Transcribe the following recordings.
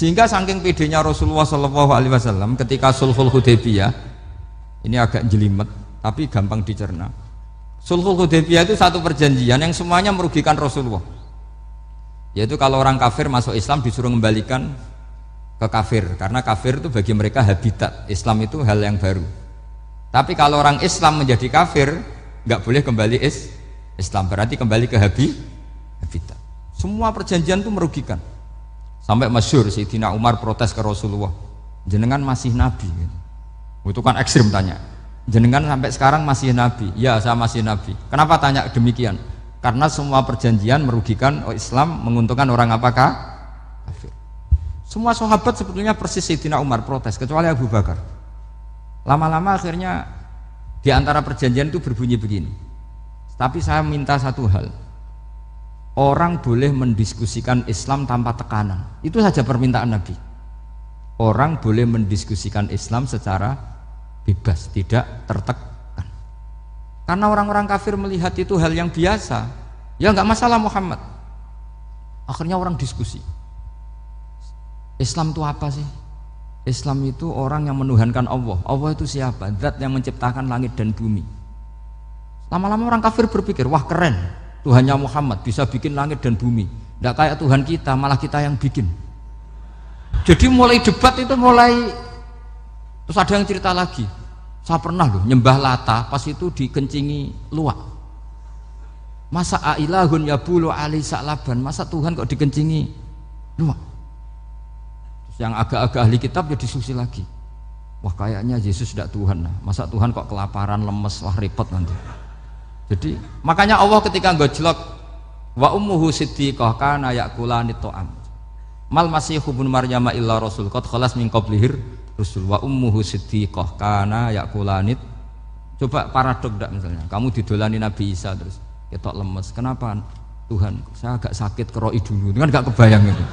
Sehingga saking pedenya Rasulullah SAW ketika Sulhul Hudaybiyah, ini agak jelimet tapi gampang dicerna. Sulhul Hudaybiyah itu satu perjanjian yang semuanya merugikan Rasulullah, yaitu kalau orang kafir masuk Islam disuruh mengembalikan ke kafir, karena kafir itu bagi mereka habitat, Islam itu hal yang baru. Tapi kalau orang Islam menjadi kafir nggak boleh kembali Islam, berarti kembali ke habitat. Semua perjanjian itu merugikan. Sampai masyhur Sayyidina Umar protes ke Rasulullah, jenengan masih nabi gitu. Itu kan ekstrim tanya, jenengan sampai sekarang masih nabi? Ya, saya masih nabi. Kenapa tanya demikian? Karena semua perjanjian merugikan Islam, menguntungkan orang apakah? Kafir. Semua sahabat sebetulnya persis Sayyidina Umar protes, kecuali Abu Bakar. Lama-lama akhirnya di antara perjanjian itu berbunyi begini, tapi saya minta satu hal, orang boleh mendiskusikan Islam tanpa tekanan. Itu saja permintaan Nabi. Orang boleh mendiskusikan Islam secara bebas, tidak tertekan. Karena orang-orang kafir melihat itu hal yang biasa, ya nggak masalah Muhammad. Akhirnya orang diskusi, Islam itu apa sih? Islam itu orang yang menuhankan Allah. Allah itu siapa? Zat yang menciptakan langit dan bumi. Lama-lama orang kafir berpikir, wah keren, Tuhannya Muhammad bisa bikin langit dan bumi. Tidak kayak Tuhan kita, malah kita yang bikin. Jadi mulai debat itu terus ada yang cerita lagi, saya pernah loh nyembah Lata, pas itu dikencingi luwak. Masa ailahun yabulu ali sa'laban, masa Tuhan kok dikencingi luwak? Yang agak-agak ahli kitab ya diskusi lagi, wah kayaknya Yesus tidak Tuhan, masa Tuhan kok kelaparan, lemes, wah repot nanti. Jadi makanya Allah ketika gojlok wa ummuhu siddiqah kana yakulanit ta'am mal masihu ibnu maryam illa rasul qad khalas min qablihir rusul wa ummuhu siddiqah kana yakulanit. Coba paradok enggak, misalnya kamu didolani Nabi Isa terus ketok lemes, kenapa Tuhan saya agak sakit keroi dulu, kan enggak kebayang itu.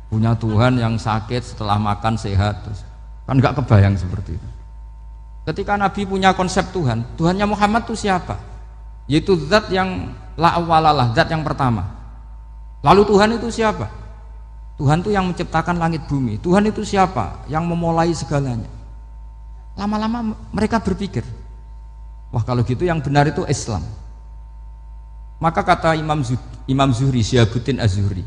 Punya Tuhan yang sakit setelah makan sehat, terus kan nggak kebayang seperti itu. Ketika Nabi punya konsep Tuhan, Tuhannya Muhammad itu siapa? Yaitu zat yang la awalalah, zat yang pertama. Lalu Tuhan itu siapa? Tuhan itu yang menciptakan langit bumi. Tuhan itu siapa? Yang memulai segalanya. Lama-lama mereka berpikir, wah kalau gitu yang benar itu Islam. Maka kata Imam Zuhri, Syihabuddin Az-Zuhri,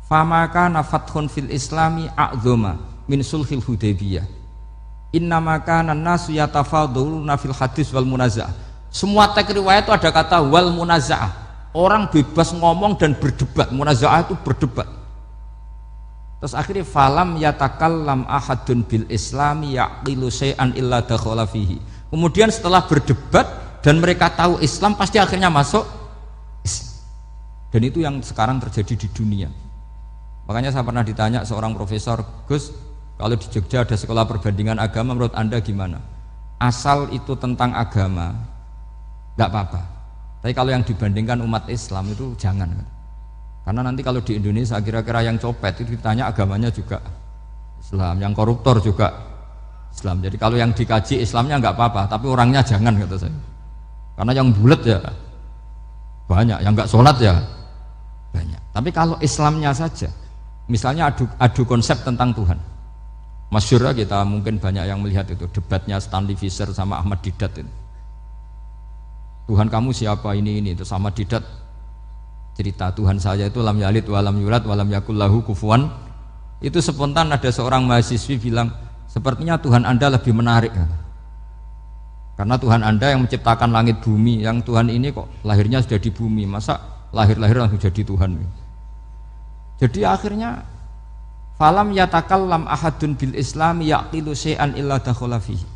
famaka nafathun fil islami a'zoma min sulhil Hudaybiyah innamaka nasu yatafaduluna fil hadis wal munaza'ah. Semua teks riwayat itu ada kata wal munaza'ah, orang bebas ngomong dan berdebat. Munaza'ah itu berdebat. Terus akhirnya falam yatakallam ahadun bil islami yaqilu syai'an illa dakhala fihi. Kemudian setelah berdebat dan mereka tahu Islam, pasti akhirnya masuk Islam. Dan itu yang sekarang terjadi di dunia. Makanya saya pernah ditanya seorang profesor, Gus, kalau di Jogja ada sekolah perbandingan agama, menurut Anda gimana? Asal itu tentang agama, enggak apa-apa. Tapi kalau yang dibandingkan umat Islam itu jangan. Karena nanti kalau di Indonesia kira-kira yang copet itu ditanya agamanya juga Islam, yang koruptor juga Islam. Jadi kalau yang dikaji Islamnya enggak apa-apa, tapi orangnya jangan, kata saya. Karena yang bulat ya banyak, yang enggak sholat ya banyak. Tapi kalau Islamnya saja, misalnya adu konsep tentang Tuhan, masyhur kita mungkin banyak yang melihat itu debatnya Stanley Fischer sama Ahmad Didat itu. Tuhan kamu siapa ini itu sama Didat cerita Tuhan saya itu lam yalid walam yulad walam yakul lahu kufuwan. Itu spontan ada seorang mahasiswi bilang, sepertinya Tuhan Anda lebih menarik karena Tuhan Anda yang menciptakan langit bumi, yang Tuhan ini kok lahirnya sudah di bumi, masa lahir-lahir langsung jadi Tuhan. Jadi akhirnya falam yatakallam ahadun bil islami yaqilu syai'an illa dakhala fihi.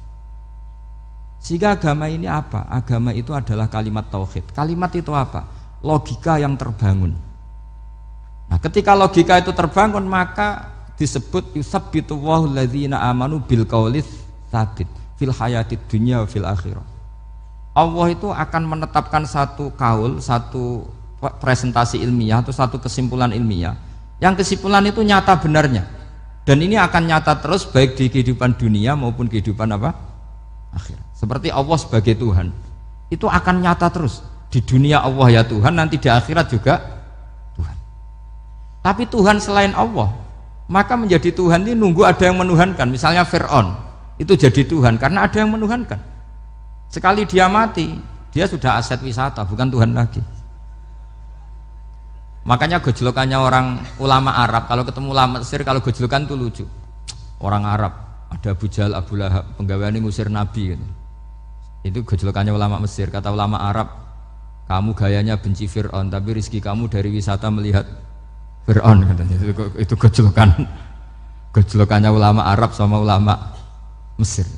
Sehingga agama ini apa? Agama itu adalah kalimat tauhid. Kalimat itu apa? Logika yang terbangun. Nah, ketika logika itu terbangun, maka disebut yusabbitu Allahu alladzina amanu bil qaulis tsabit fil hayatid dunya wa fil akhirah. Allah itu akan menetapkan satu kaul, satu presentasi ilmiah atau satu kesimpulan ilmiah, yang kesimpulan itu nyata benarnya, dan ini akan nyata terus baik di kehidupan dunia maupun kehidupan apa? Akhirat. Seperti Allah sebagai Tuhan itu akan nyata terus di dunia, Allah ya Tuhan, nanti di akhirat juga Tuhan. Tapi Tuhan selain Allah maka menjadi Tuhan ini nunggu ada yang menuhankan. Misalnya Fir'aun itu jadi Tuhan karena ada yang menuhankan. Sekali dia mati, dia sudah aset wisata, bukan Tuhan lagi. Makanya gejolokannya orang ulama Arab kalau ketemu ulama Mesir, kalau gejolokan itu lucu. Orang Arab ada Abu Jahal, Abu Lahab, penggaweane ngusir Nabi gitu. Itu gejolokannya ulama Mesir. Kata ulama Arab, kamu gayanya benci Fir'aun, tapi rizki kamu dari wisata melihat Fir'aun katanya. Itu gejolokannya ulama Arab sama ulama Mesir.